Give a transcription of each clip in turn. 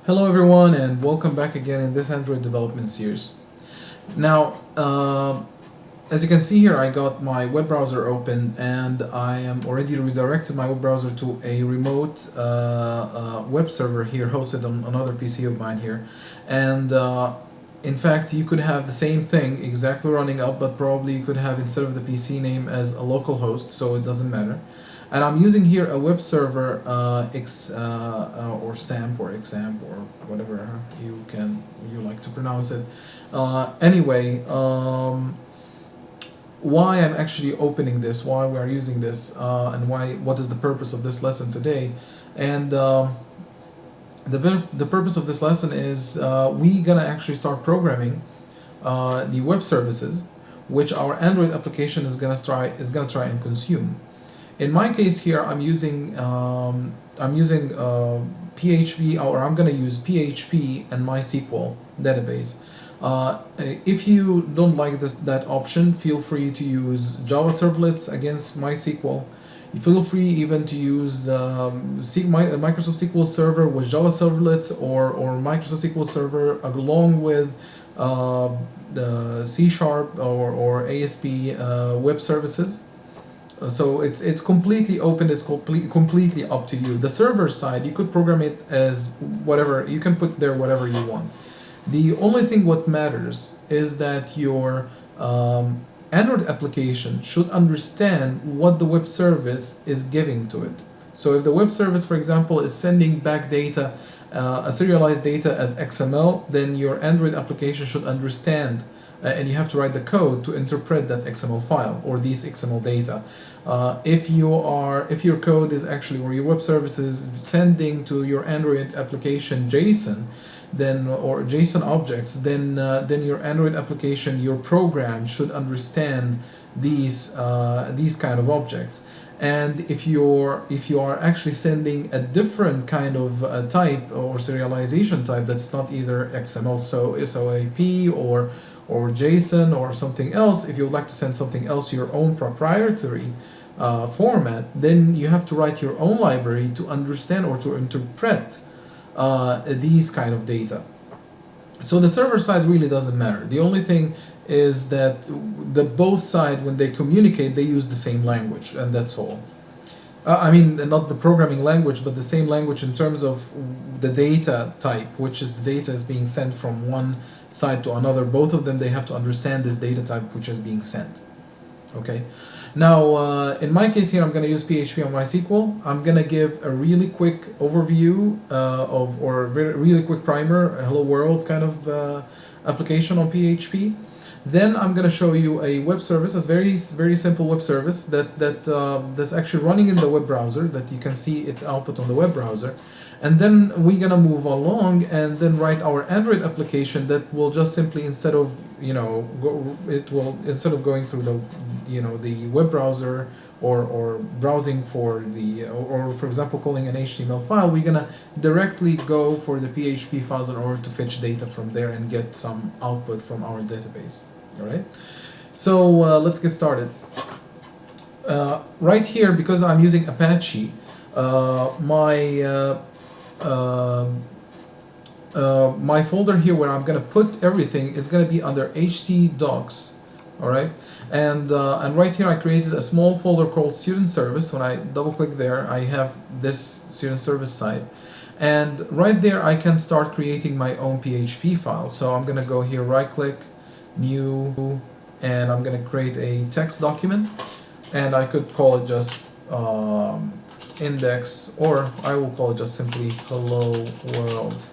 Hello everyone and welcome back again in this Android development series. Now, as you can see here, I got my web browser open and I am already redirected my web browser to a remote web server here hosted on another PC of mine here. And in fact, you could have the same thing exactly running up, but probably you could have instead of the PC name as a local host, so it doesn't matter. And I'm using here a web server or SAMP or XAMP or whatever you like to pronounce it. Why I'm actually opening this, why we are using this, and what is the purpose of this lesson today. And the purpose of this lesson is we gonna actually start programming the web services which our Android application is gonna try and consume. In my case here, I'm using PHP, or I'm going to use PHP and MySQL database. If you don't like that option, feel free to use Java servlets against MySQL. You feel free even to use Microsoft SQL Server with Java servlets, or Microsoft SQL Server along with the C# or ASP web services. So it's completely open. It's completely up to you. The server side, you could program it as whatever. You can put there whatever you want. The only thing what matters is that your Android application should understand what the web service is giving to it. So if the web service, for example, is sending back data, a serialized data as XML, then your Android application should understand, and you have to write the code to interpret that XML file or these XML data. If your code is actually, or your web service is sending to your Android application JSON, or JSON objects, then your Android application, your program should understand these kind of objects. And if you are actually sending a different kind of type or serialization type that's not either XML, so SOAP or JSON or something else, if you would like to send something else, your own proprietary format, then you have to write your own library to understand or to interpret these kind of data. So the server side really doesn't matter. The only thing is that the both sides, when they communicate, they use the same language, and that's all. I mean, not the programming language, but the same language in terms of the data type, which is the data is being sent from one side to another. Both of them, they have to understand this data type which is being sent. Okay. Now, in my case here, I'm going to use PHP on MySQL. I'm going to give a really quick overview or a really quick primer, a hello world kind of application on PHP. Then I'm going to show you a web service, a very simple web service that's actually running in the web browser, that you can see its output on the web browser. And then we're going to move along and then write our Android application that will just simply, instead of instead of going through the web browser or browsing for or for example calling an HTML file, we're going to directly go for the PHP files in order to fetch data from there and get some output from our database. All right, so let's get started. Right here, because I'm using Apache, my folder here where I'm going to put everything is going to be under htdocs. All right, and right here I created a small folder called student service. When I double click there, I have this student service site, and right there I can start creating my own PHP file. So I'm going to go here, right click, new, and I'm going to create a text document, and I could call it just index, or I will call it just simply hello world.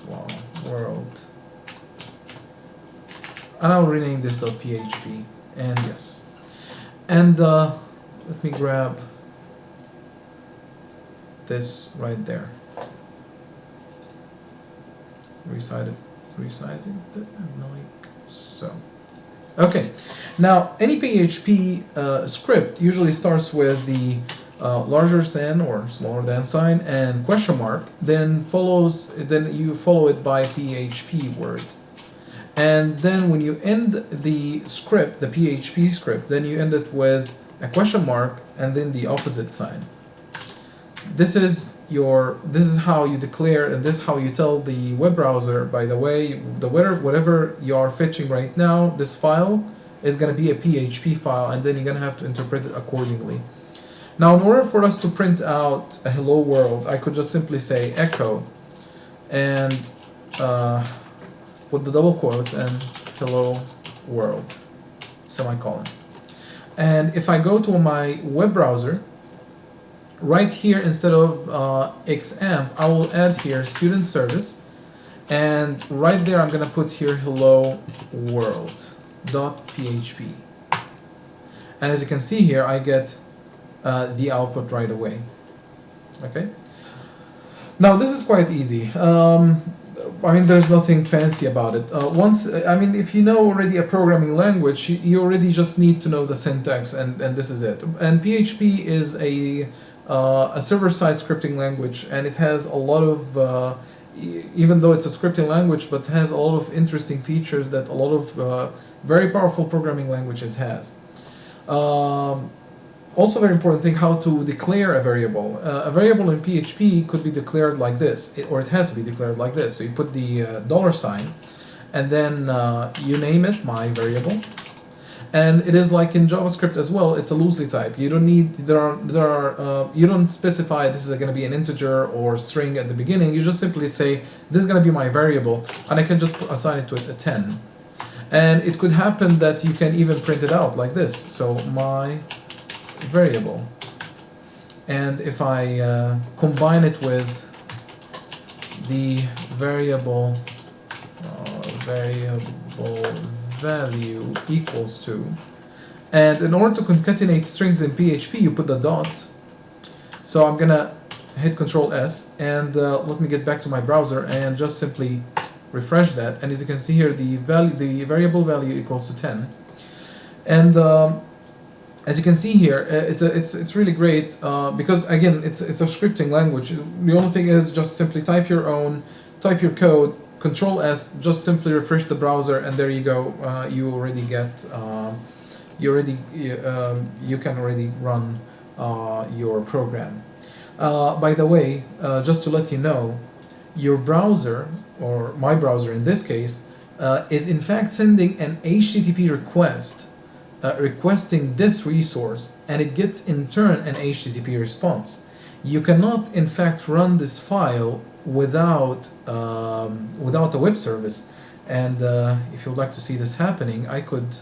Wow, world. And I'll rename this .php, and yes. And let me grab this right there. Resizing it like so. Okay, now any PHP script usually starts with the larger than or smaller than sign and question mark, then you follow it by PHP word. And then when you end the script, the PHP script, then you end it with a question mark and then the opposite sign. this is how you declare, and this is how you tell the web browser, by the way, whatever you are fetching right now, this file is going to be a PHP file, and then you're going to have to interpret it accordingly. Now, in order for us to print out a hello world, I could just simply say echo and put the double quotes and hello world, semicolon. And if I go to my web browser, right here, instead of XAMPP, I will add here student service, and right there I'm going to put here hello world.php. And as you can see here, I get the output right away. Okay. Now this is quite easy. I mean, there's nothing fancy about it. If you know already a programming language, you already just need to know the syntax, and this is it. And PHP is a server-side scripting language, and it has a lot of, even though it's a scripting language, but has a lot of interesting features that a lot of very powerful programming languages has. Also, very important thing, how to declare a variable. A variable in PHP could be declared like this, or it has to be declared like this. So you put the $, and then you name it my variable. And it is like in JavaScript as well. It's a loosely typed. You don't need you don't specify this is going to be an integer or string at the beginning. You just simply say this is going to be my variable, and I can just assign it to it a 10. And it could happen that you can even print it out like this. So my variable, and if I combine it with the variable value equals to, and in order to concatenate strings in PHP, you put the dot. So I'm gonna hit Control S, and let me get back to my browser and just simply refresh that. And as you can see here, the variable value equals to 10, and as you can see here, it's really great because again it's a scripting language. The only thing is just simply type your code, Control S, just simply refresh the browser, and there you go. You already get you can already run your program. By the way, just to let you know, your browser, or my browser in this case, is in fact sending an HTTP request. Requesting this resource, and it gets in turn an HTTP response. You cannot in fact run this file without a web service, and if you'd like to see this happening, I could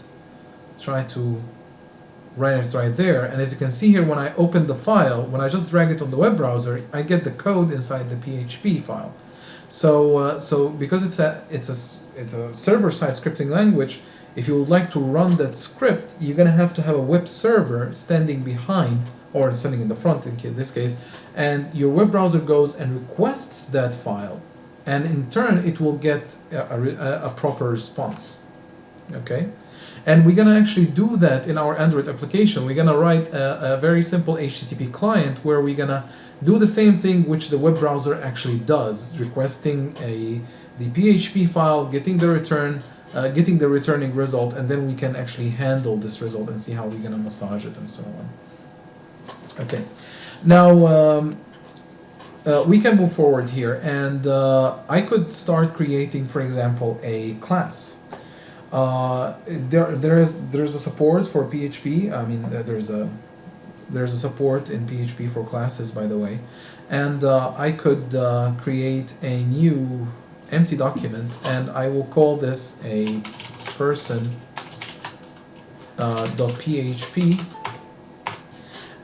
try to run it right there. And as you can see here, when I open the file, when I just drag it on the web browser, I get the code inside the PHP file. So because it's a server-side scripting language, if you would like to run that script, you're going to have a web server standing behind, or standing in the front in this case, and your web browser goes and requests that file, and in turn it will get a proper response. Okay, and we're going to actually do that in our Android application. We're going to write a very simple HTTP client where we're going to do the same thing which the web browser actually does, requesting the PHP file, getting the returning result, and then we can actually handle this result and see how we're going to massage it and so on. Okay, now we can move forward here, and I could start creating, for example, a class. There's a support for PHP. I mean, there's a support in PHP for classes, by the way, and I could create a new empty document, and I will call this a person.php.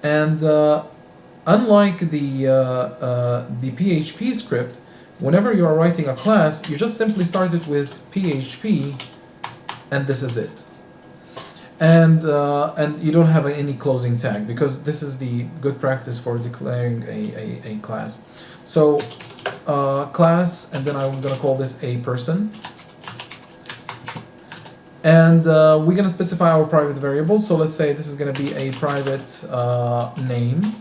And unlike the PHP script, whenever you are writing a class, you just simply start it with PHP, and this is it. And you don't have any closing tag, because this is the good practice for declaring a class. So class, and then I'm going to call this a person. And we're going to specify our private variables. So let's say this is going to be a private name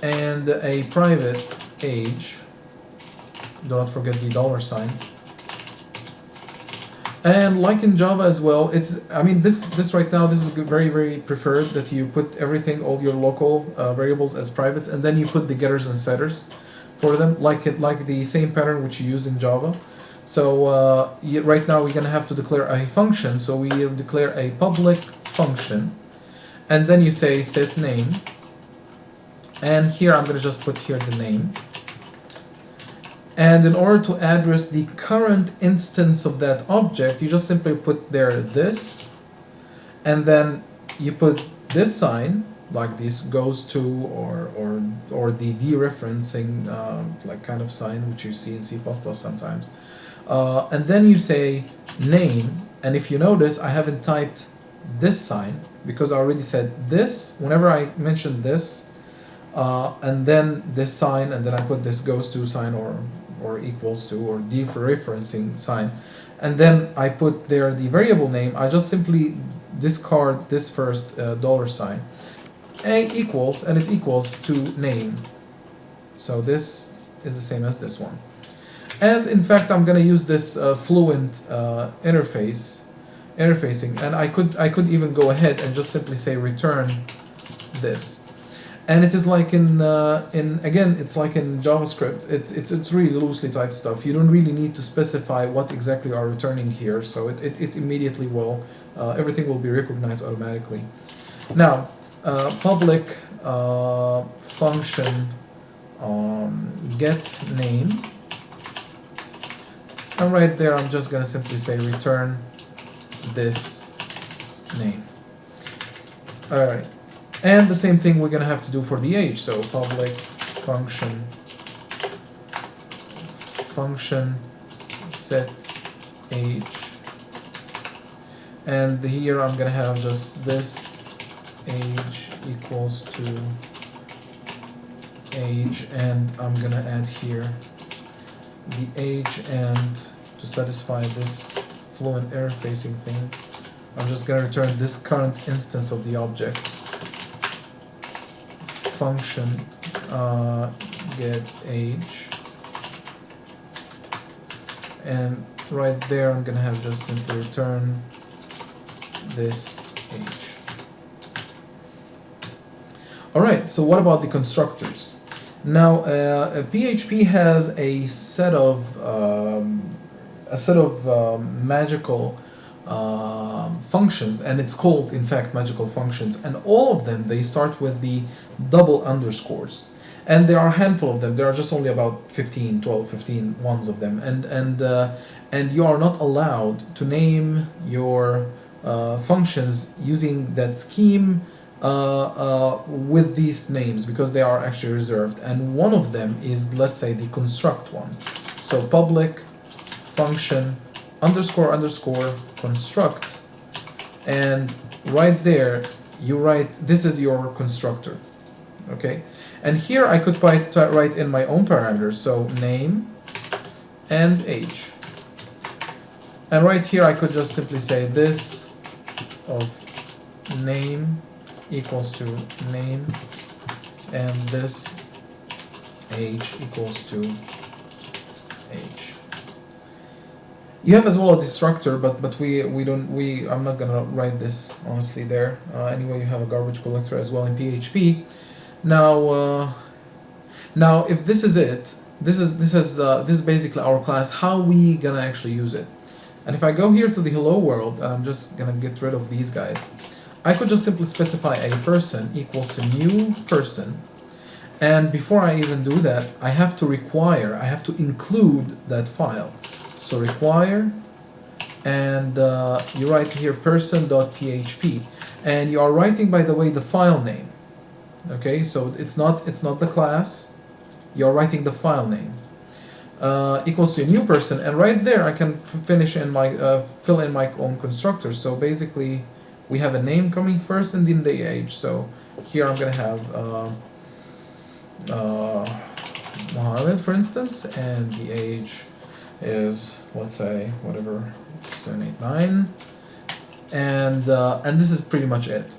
and a private age. Do not forget the $. And like in Java as well, I mean, this right now, this is very, very preferred that you put everything, all your local variables as privates, and then you put the getters and setters for them, like the same pattern which you use in Java. So right now we're gonna have to declare a function. So we declare a public function, and then you say set name, and here I'm gonna just put here the name. And in order to address the current instance of that object, you just simply put there this, and then you put this sign, like this goes to, or the dereferencing like kind of sign which you see in C++ sometimes. And then you say name, and if you notice, I haven't typed this sign because I already said this. Whenever I mention this, and then this sign, and then I put this goes to sign, or equals to, or dereferencing sign, and then I put there the variable name, I just simply discard this first dollar sign, and equals, and it equals to name. So this is the same as this one. And in fact, I'm gonna use this fluent interfacing, and I could even go ahead and just simply say return this. And it is like in again, it's like in JavaScript. It's really loosely typed stuff. You don't really need to specify what exactly are returning here. So it immediately will everything will be recognized automatically. Now, public function get name, and right there I'm just gonna simply say return this name. All right. And the same thing we're going to have to do for the age. So public function set age. And here I'm going to have just this age equals to age. And I'm going to add here the age, and to satisfy this fluent interfacing thing, I'm just going to return this current instance of the object. Function get age, and right there I'm gonna have just simply return this age. All right, so what about the constructors? Now PHP has a set of magical functions, and it's called in fact magical functions, and all of them, they start with the double underscores, and there are a handful of them. There are just only about 15 ones of them, and you are not allowed to name your functions using that scheme with these names, because they are actually reserved. And one of them is, let's say, the construct one. So public function underscore underscore construct, and right there you write this is your constructor. Okay, and here I could write in my own parameters, so name and age, and right here I could just simply say this of name equals to name, and this age equals to age. You have as well a destructor, but I'm not gonna write this honestly there. Anyway, you have a garbage collector as well in PHP. Now, if this is it, this is basically our class. How we gonna actually use it? And if I go here to the hello world, and I'm just gonna get rid of these guys, I could just simply specify a person equals to new person. And before I even do that, I have to include that file. So require, and you write here person.php, and you are writing, by the way, the file name. Okay, so it's not the class. You're writing the file name equals to a new person, and right there I can finish in my fill in my own constructor. So basically, we have a name coming first, and then the age. So here I'm gonna have Mohammed, for instance, and the age is, let's say, whatever, 789, and this is pretty much it.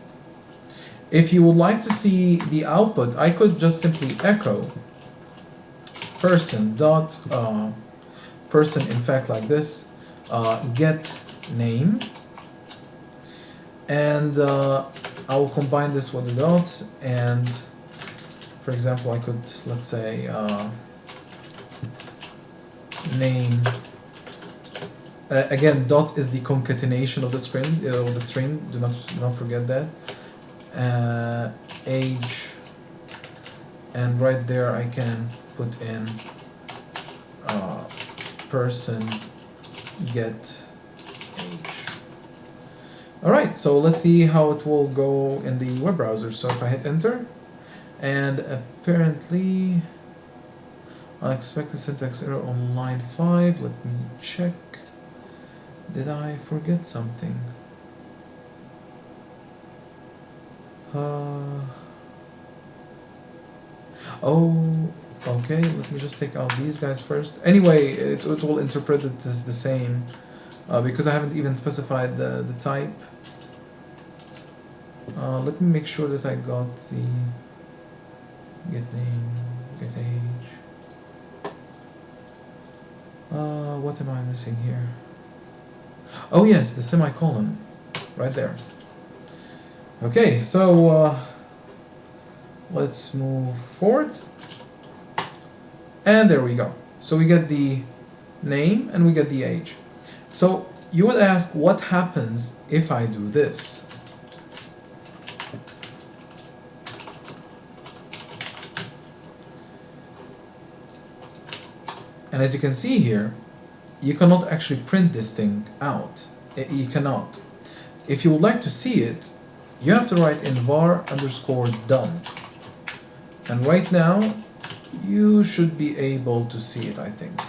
If you would like to see the output, I could just simply echo person dot person, in fact, like this, get name, and I'll combine this with a dot, and for example I could, let's say, name. Again, dot is the concatenation of the string. Do not forget that. Age, and right there I can put in person get age. All right, so let's see how it will go in the web browser. So if I hit enter, and apparently unexpected syntax error on line 5. Let me check. Did I forget something? Oh, okay, let me just take out these guys first. Anyway, it will interpret it as the same because I haven't even specified the type. Let me make sure that I got the get name, get age. What am I missing here? Oh yes, the semicolon, right there. Okay, so let's move forward. And there we go. So we get the name and we get the age. So you would ask, what happens if I do this? And as you can see here, you cannot actually print this thing out. You cannot. If you would like to see it, you have to write in var underscore dump. And right now, you should be able to see it, I think.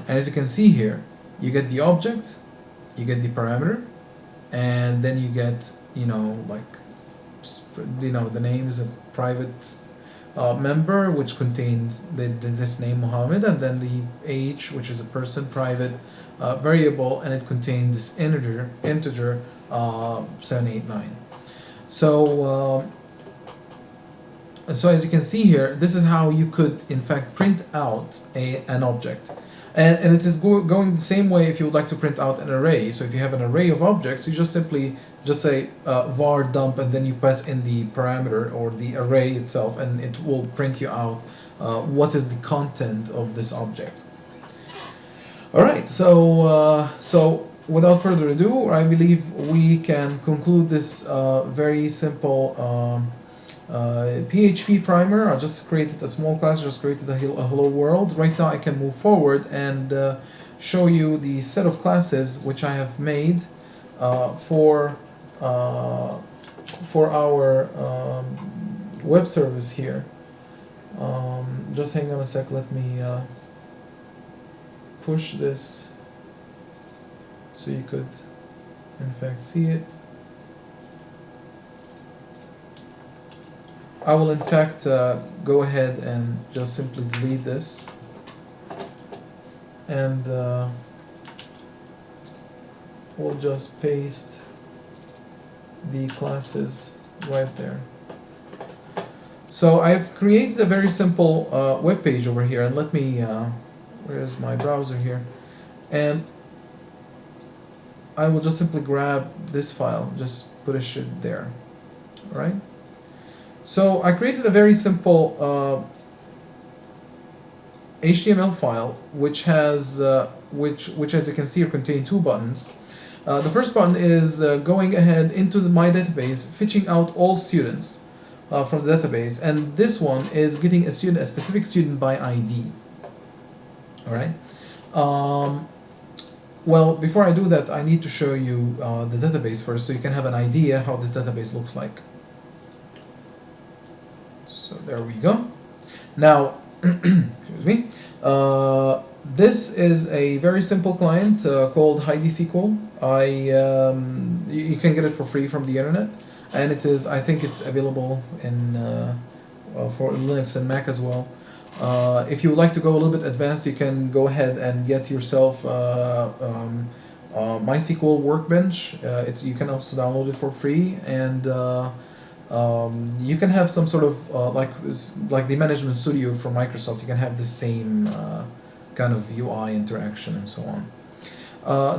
And as you can see here, you get the object, you get the parameter, and then you get, like, the name is a private member, which contains this name Mohammed, and then the age, which is a person private variable, and it contains this integer 789. So as you can see here, this is how you could in fact print out an object. And it is going the same way if you would like to print out an array. So if you have an array of objects, you just simply say var dump, and then you pass in the parameter or the array itself, and it will print you out what is the content of this object. All right, so without further ado, I believe we can conclude this very simple PHP primer. I just created a small class, just created a hello world. Right now I can move forward and show you the set of classes which I have made for our web service here. Just hang on a sec, let me push this so you could in fact see it. I will in fact go ahead and just simply delete this, and we'll just paste the classes right there. So I've created a very simple web page over here, and let me, where's my browser here, and I will just simply grab this file, just put it there, all right? So I created a very simple HTML file which has which as you can see contains two buttons. The first button is going ahead into my database, fetching out all students from the database, and this one is getting a specific student by ID. All right. Well, before I do that, I need to show you the database first, so you can have an idea how this database looks like. So there we go. Now, excuse me. This is a very simple client called Heidi SQL. You can get it for free from the internet, and it is, I think it's available in for Linux and Mac as well. If you would like to go a little bit advanced, you can go ahead and get yourself MySQL Workbench. You can also download it for free, and you can have some sort of like the Management Studio from Microsoft. You can have the same kind of UI interaction and so on.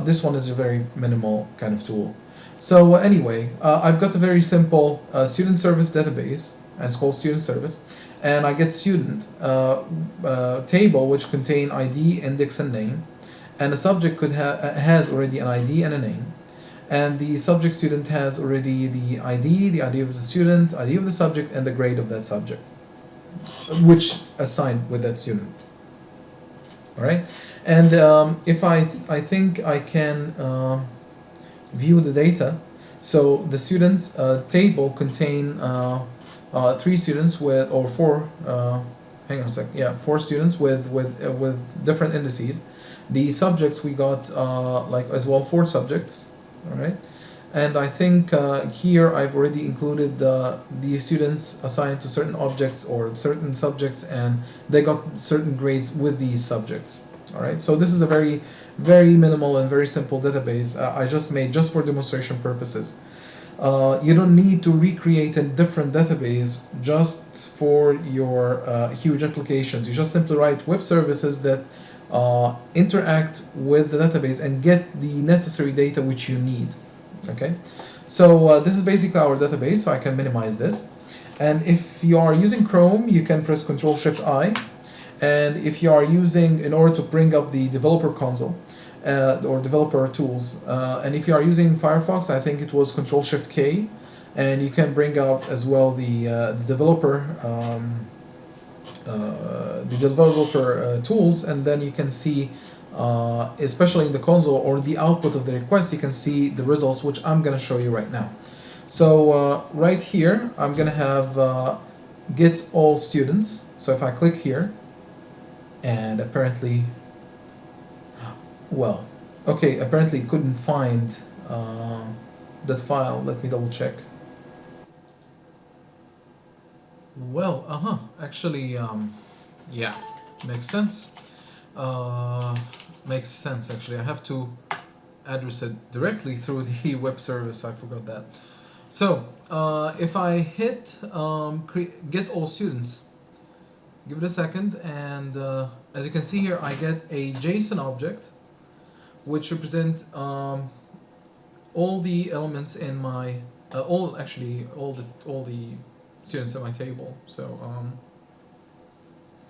This one is a very minimal kind of tool. So anyway, I've got a very simple student service database, and it's called student service, and I get student table which contain ID, index, and name, and the subject has already an ID and a name, and the subject student has already the ID of the student, ID of the subject, and the grade of that subject, which assigned with that student. All right, and if I think I can view the data. So the student table contain 3 students with, or 4. Hang on a sec. Yeah, 4 students with different indices. The subjects we got like as well 4 subjects. All right, and I think here I've already included the students assigned to certain objects or certain subjects, and they got certain grades with these subjects. All right, so this is a very minimal and very simple database I just made just for demonstration purposes. You don't need to recreate a different database just for your huge applications. You just simply write web services that interact with the database and get the necessary data which you need. Okay, so this is basically our database, so I can minimize this. And if you are using Chrome, you can press Ctrl-Shift-I. And if you are using, in order to bring up the developer console or developer tools, and if you are using Firefox, I think it was Ctrl-Shift-K, and you can bring up as well the developer tools, and then you can see, especially in the console or the output of the request, you can see the results, which I'm going to show you right now. So right here, I'm going to have GetAllStudents. So if I click here, and apparently, well, okay, apparently couldn't find that file. Let me double check. Well, actually, yeah, makes sense. Makes sense, actually. I have to address it directly through the web service. I forgot that. So, if I hit get all students, give it a second, and as you can see here, I get a JSON object which represent all the elements in my all the students in my table. So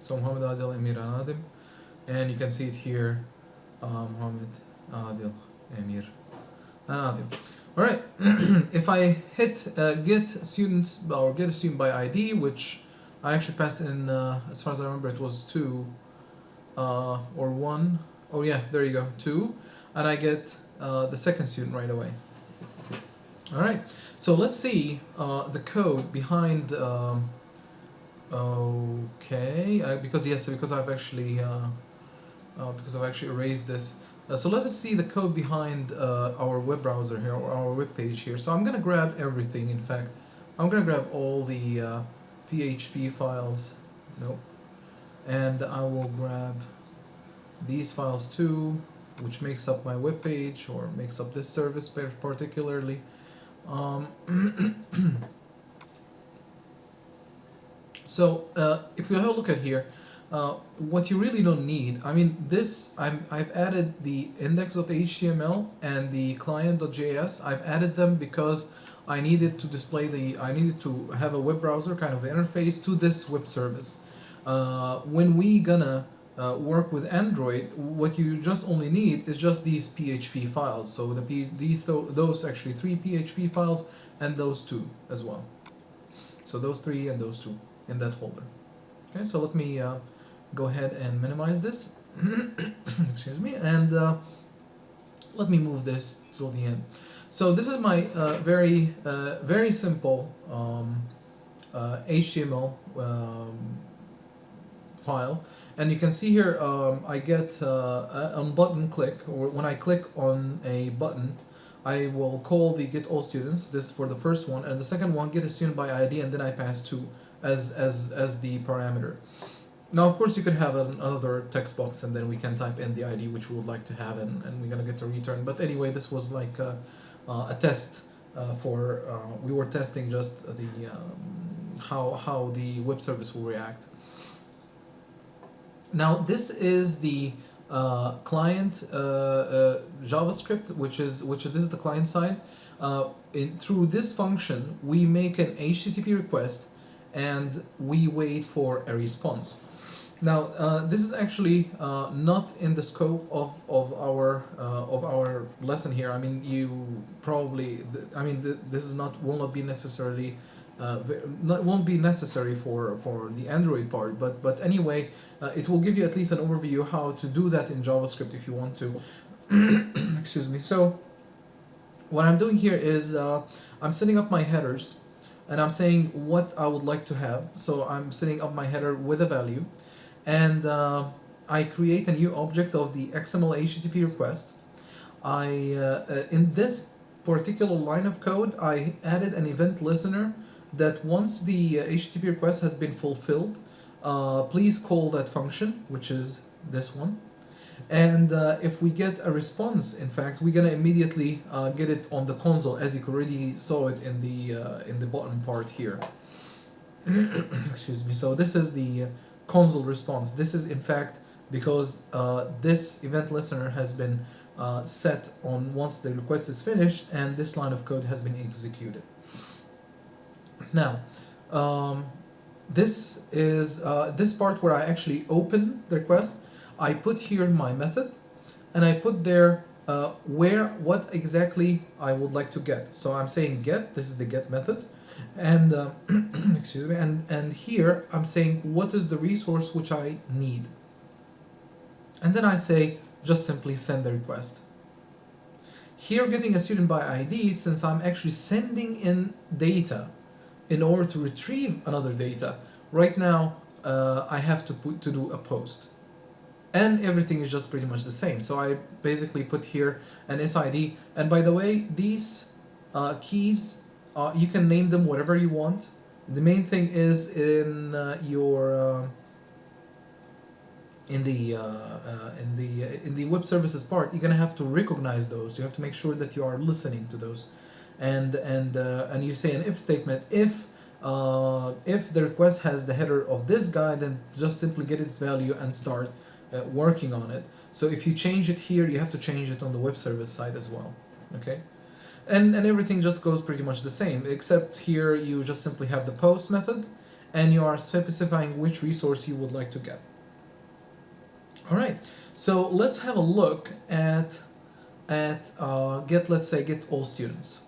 Muhammad Adil Emir Anadim, and you can see it here, Muhammad Adil Emir Anadim. All right, if I hit get students or get a student by ID, which I actually passed in, as far as I remember, it was 2 or 1. Oh yeah, there you go, 2, and I get the second student right away. All right, so let's see the code behind. Okay, because I've actually erased this. So let us see the code behind our web browser here, or our web page here. So I'm gonna grab everything. In fact, I'm gonna grab all the PHP files. Nope. And I will grab these files too, which makes up my web page, or makes up this service particularly. So if you have a look at here, what you really don't need, I mean, this, I've added the index.html and the client.js. I've added them because I needed to I needed to have a web browser kind of interface to this web service. When we gonna work with Android, what you just only need is just these PHP files. So those actually 3 PHP files, and those 2 as well. So those 3 and those 2 in that folder. Okay, so let me go ahead and minimize this. Excuse me, and let me move this till the end. So this is my very simple HTML file, and you can see here I get on button click, or when I click on a button, I will call the get all students. This for the first one, and the second one get a student by ID, and then I pass 2 as the parameter. Now, of course, you could have another text box, and then we can type in the ID which we would like to have, and we're gonna get a return. But anyway, this was like a test for we were testing just the how the web service will react. Now, this is the client JavaScript, which is this is the client side. Through this function, we make an HTTP request, and we wait for a response. Now, this is actually not in the scope of our lesson here. I mean, you probably, this is not will not be necessarily won't be necessary for the Android part, but anyway, it will give you at least an overview how to do that in JavaScript if you want to. Excuse me. So, what I'm doing here is I'm setting up my headers, and I'm saying what I would like to have. So I'm setting up my header with a value, and I create a new object of the XML HTTP request. In this particular line of code, I added an event listener that once the HTTP request has been fulfilled, please call that function, which is this one. And if we get a response, in fact, we're gonna immediately get it on the console, as you already saw it in the bottom part here. Excuse me. So this is the console response. This is in fact because this event listener has been set on once the request is finished, and this line of code has been executed. Now, this is this part where I actually open the request. I put here my method, and I put there what exactly I would like to get. So I'm saying get. This is the get method, and excuse me. And here I'm saying what is the resource which I need. And then I say just simply send the request. Here, getting a student by ID, since I'm actually sending in data in order to retrieve another data. Right now, I have to do a post, and everything is just pretty much the same. So I basically put here an SID, and by the way, these keys you can name them whatever you want. The main thing is in the web services part, you're gonna have to recognize those. You have to make sure that you are listening to those, and you say an if statement. If the request has the header of this guy, then just simply get its value and start working on it. So if you change it here, you have to change it on the web service side as well. Okay, and everything just goes pretty much the same, except here you just simply have the post method, and you are specifying which resource you would like to get. All right, so let's have a look at let's say get all students.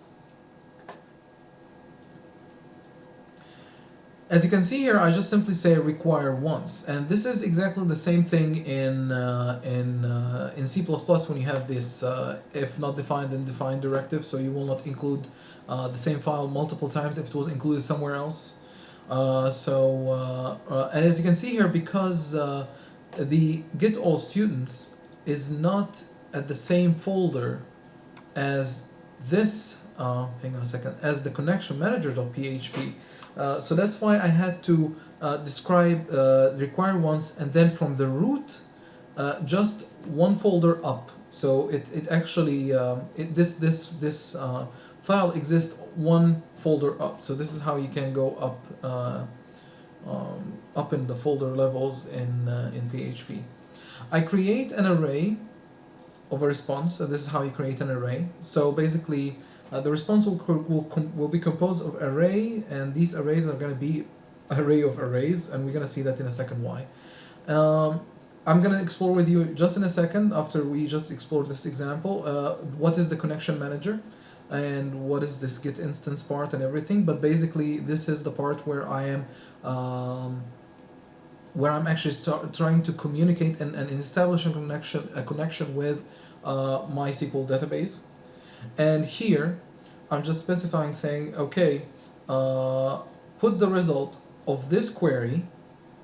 As you can see here, I just simply say require once, and this is exactly the same thing in C++ when you have this if not defined then defined directive. So you will not include the same file multiple times if it was included somewhere else. And as you can see here, because the get all students is not at the same folder as this hang on a second, as the connection manager.php. So that's why I had to describe require once, and then from the root just one folder up. So it actually this file exists one folder up. So this is how you can go up in the folder levels in PHP. I create an array of a response. So this is how you create an array. So basically, the response will be composed of array, and these arrays are going to be array of arrays, and we're going to see that in a second why. I'm going to explore with you just in a second, after we just explore this example, what is the connection manager and what is this get instance part and everything. But basically, this is the part where I am actually trying to communicate and establish a connection with MySQL database. And here I'm just specifying, saying, okay, put the result of this query,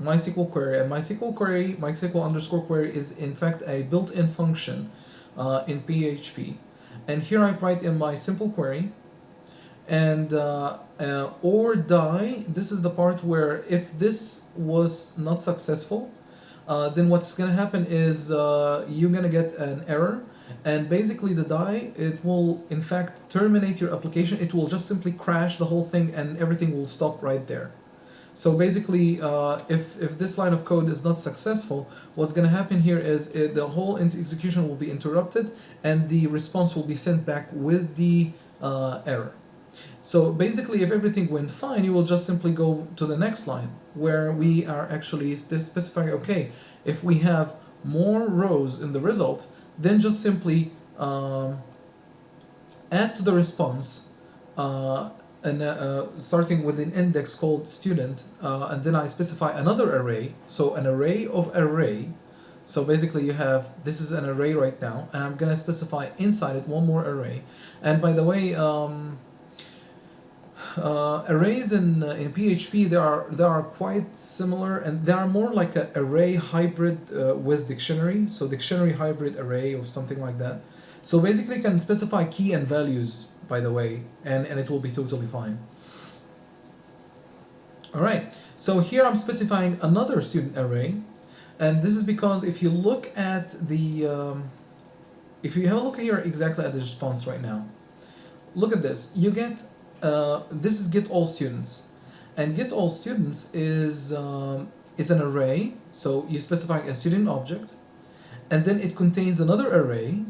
MySQL query, and MySQL underscore query is in fact a built-in function in PHP. And here I write in my simple query, and or die. This is the part where if this was not successful, then what's going to happen is you're going to get an error, and basically the die, it will in fact terminate your application. It will just simply crash the whole thing, and everything will stop right there. So basically, if this line of code is not successful, what's going to happen here is the whole execution will be interrupted, and the response will be sent back with the error. So basically, if everything went fine, you will just simply go to the next line, where we are actually specifying, okay, if we have more rows in the result, then just simply add to the response starting with an index called student, and then I specify another array, so an array of array. So basically you have, this is an array right now, and I'm gonna specify inside it one more array. And by the way, arrays in PHP, they are quite similar, and they are more like an array hybrid with dictionary, so dictionary hybrid array or something like that. So basically you can specify key and values, by the way, and it will be totally fine. Alright, so here I'm specifying another student array, and this is because if you look at the, if you have a look here exactly at the response right now, look at this, you get, this is GetAllStudents, and GetAllStudents is an array, so you specify a student object, and then it contains another array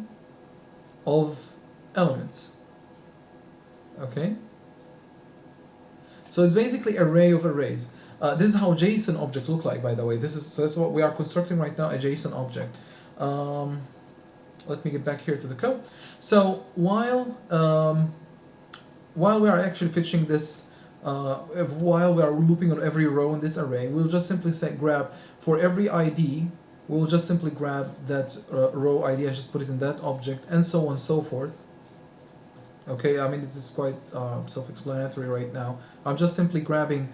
of elements. Okay, so it's basically array of arrays. This is how JSON objects look like, by the way. So that's what we are constructing right now, a JSON object. Let me get back here to the code. So while we are actually fetching this, while we are looping on every row in this array, we'll just simply say grab for every ID. We'll just simply grab that row ID and just put it in that object, and so on and so forth. Okay, I mean, this is quite self-explanatory right now. I'm just simply grabbing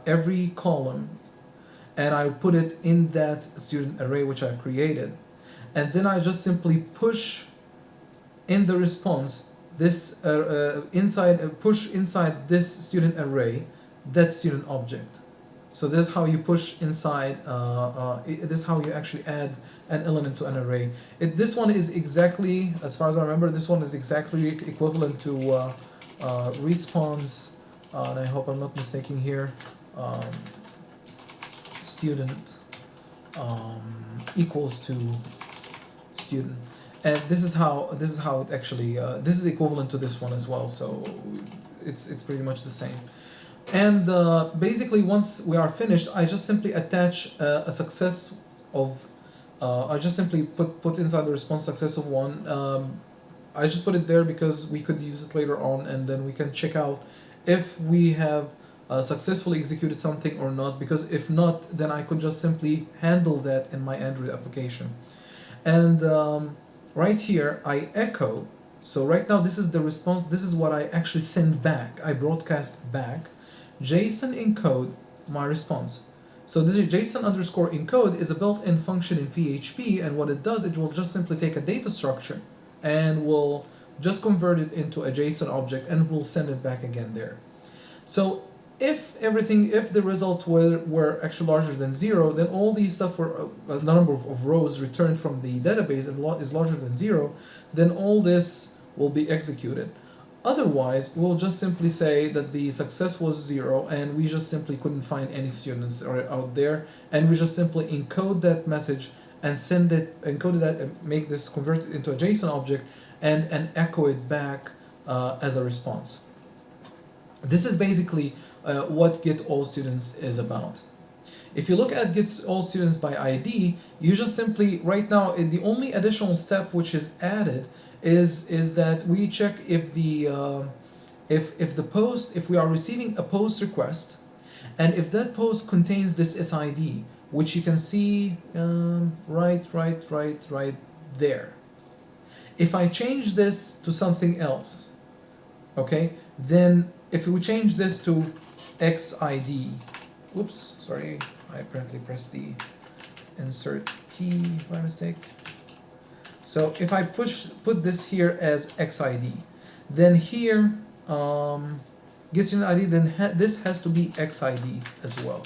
every column, and I put it in that student array which I've created, and then I just simply push in the response this push inside this student array that student object. So this is how you push inside, this is how you actually add an element to an array. This one is exactly, as far as I remember, this one is exactly equivalent to response, and I hope I'm not mistaken here, student equals to student. And this is how it actually, this is equivalent to this one as well, so it's pretty much the same. And basically, once we are finished, I just simply attach a success of, I just simply put inside the response success of 1. I just put it there because we could use it later on, and then we can check out if we have successfully executed something or not, because if not, then I could just simply handle that in my Android application. And right here, I echo. So right now, this is the response. This is what I actually send back. I broadcast back. JSON encode my response. So this is JSON underscore encode is a built-in function in PHP, and what it does, it will just simply take a data structure and will just convert it into a JSON object, and will send it back again there. So if the results were actually larger than 0, then all these stuff were the number of rows returned from the database is larger than 0, then all this will be executed. Otherwise, we'll just simply say that the success was 0, and we just simply couldn't find any students out there, and we just simply encode that message and send it, encode that, and make this, convert it into a JSON object, and echo it back as a response. This is basically what GetAllStudents is about. If you look at GetAllStudents by ID, you just simply, right now, the only additional step which is added is that we check if the post, if we are receiving a post request, and if that post contains this SID, which you can see right there. If I change this to something else, okay, then if we change this to XID, oops, sorry, I apparently pressed the insert key by mistake. So if I put this here as XID, then here GetStudent ID, then this has to be XID as well.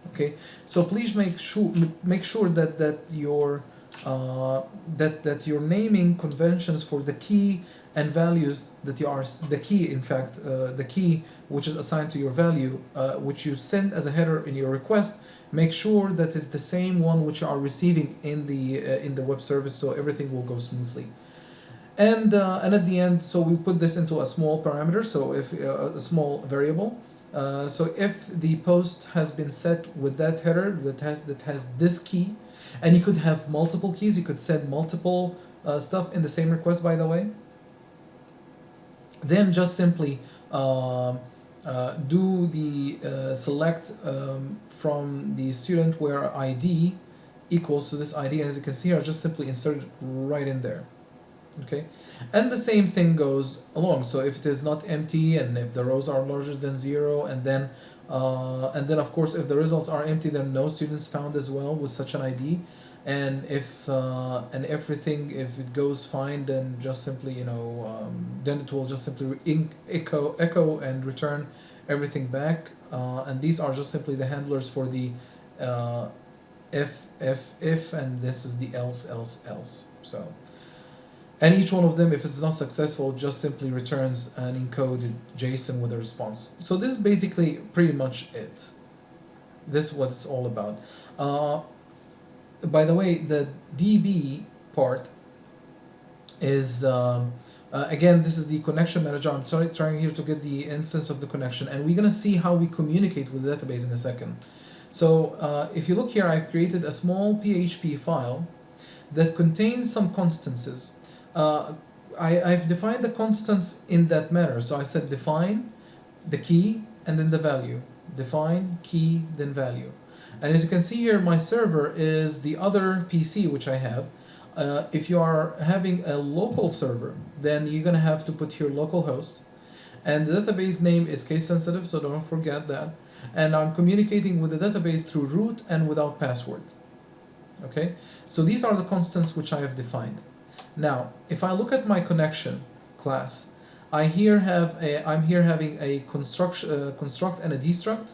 Okay, so please make sure that your that your naming conventions for the key and values that you are the key, in fact, the key which is assigned to your value, which you send as a header in your request, make sure that is the same one which you are receiving in the web service, so everything will go smoothly. And at the end, so we put this into a small parameter, so if a small variable. So if the post has been set with that header that has this key, and you could have multiple keys, you could send multiple stuff in the same request, by the way, then just simply do the select from the student where ID equals to this ID, as you can see here, just simply insert it right in there. Okay, and the same thing goes along. So if it is not empty, and if the rows are larger than 0, and then of course if the results are empty, then no students found as well with such an ID. And if and everything, if it goes fine, then just simply then it will just simply echo and return everything back. And these are just simply the handlers for the if, and this is the else. So. And each one of them, if it's not successful, just simply returns an encoded JSON with a response. So this is basically pretty much it. This is what it's all about. By the way, the DB part is, again, this is the connection manager. I'm trying here to get the instance of the connection, and we're going to see how we communicate with the database in a second. So if you look here, I created a small PHP file that contains some constances. I've defined the constants in that manner. So I said define the key and then the value. Define key, then value. And as you can see here, my server is the other PC which I have. If you are having a local server, then you're going to have to put here localhost. And the database name is case sensitive, so don't forget that. And I'm communicating with the database through root and without password. Okay, so these are the constants which I have defined. Now, if I look at my connection class, I'm here having a construct and a destruct.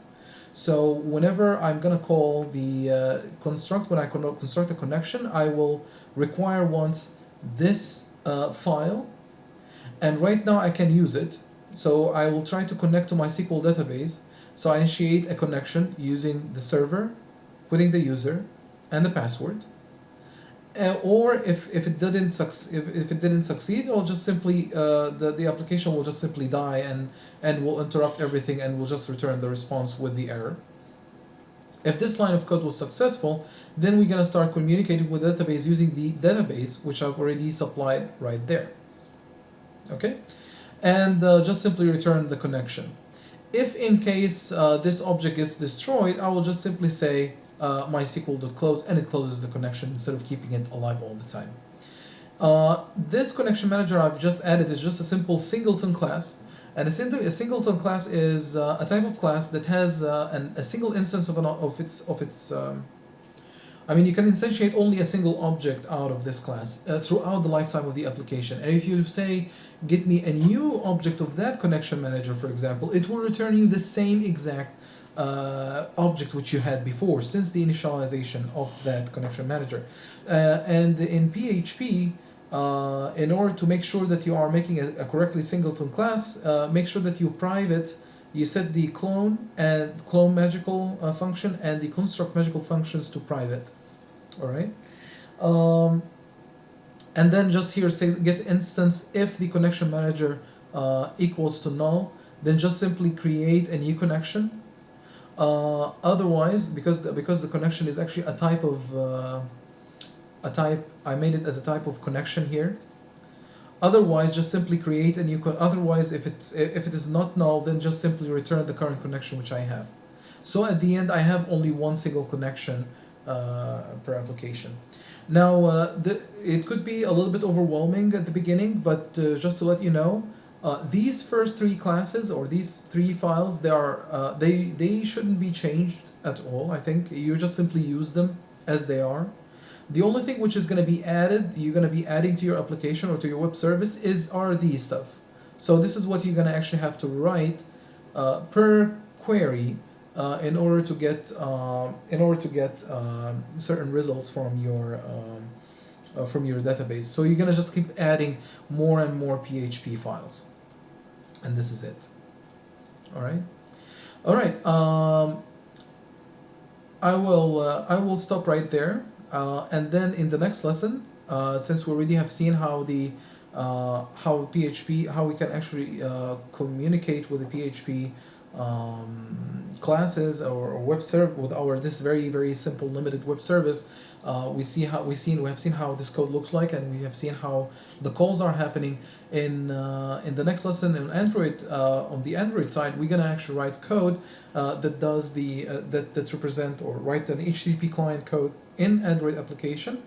So whenever I'm gonna call the construct, when I construct a connection, I will require once this file, and right now I can use it. So I will try to connect to my SQL database. So I initiate a connection using the server, putting the user and the password. Or if it didn't succeed, I'll just simply the application will just simply die and will interrupt everything and will just return the response with the error. If this line of code was successful, then we're gonna start communicating with the database using the database which I've already supplied right there. Okay, and just simply return the connection. If in case this object is destroyed, I will just simply say MySQL.close, and it closes the connection instead of keeping it alive all the time. This connection manager I've just added is just a simple singleton class, and a singleton class is a type of class that has a single instance of its. I mean, you can instantiate only a single object out of this class throughout the lifetime of the application. And if you say, get me a new object of that connection manager, for example, it will return you the same exact object which you had before since the initialization of that connection manager. And in PHP, in order to make sure that you are making a correctly singleton class, make sure that you set the clone magical function and the construct magical functions to private. All right. And then just here say get instance if the connection manager equals to null, then just simply create a new connection. Otherwise, because the connection is actually a type of I made it as a type of connection here. Otherwise, just simply create a new. Otherwise, if it is not null, then just simply return the current connection which I have. So at the end, I have only one single connection per application. Now, it could be a little bit overwhelming at the beginning, but just to let you know, these first three classes or these three files, they shouldn't be changed at all. I think you just simply use them as they are. The only thing which is going to be added, you're going to be adding to your application or to your web service are these stuff. So this is what you're going to actually have to write per query in order to get certain results from your from your database. So you're gonna just keep adding more and more PHP files, and this is it. All right. All right. I will stop right there, and then in the next lesson, since we already have seen how the how PHP, how we can actually communicate with the PHP classes or web server with our this very simple limited web service. We have seen how this code looks like, and we have seen how the calls are happening. In the next lesson in Android, on the Android side, we're gonna actually write code that does the that represent or write an HTTP client code in Android application,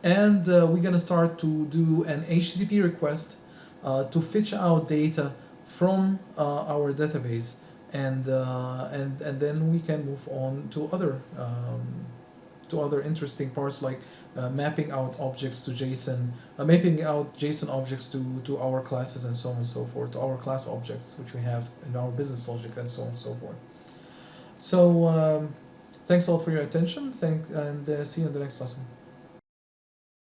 and we're gonna start to do an HTTP request to fetch out data from our database, and then we can move on to other interesting parts like mapping out objects to JSON, mapping out JSON objects to our classes, and so on and so forth, to our class objects which we have in our business logic, and so on and so forth. So thanks a lot for your attention. And see you in the next lesson.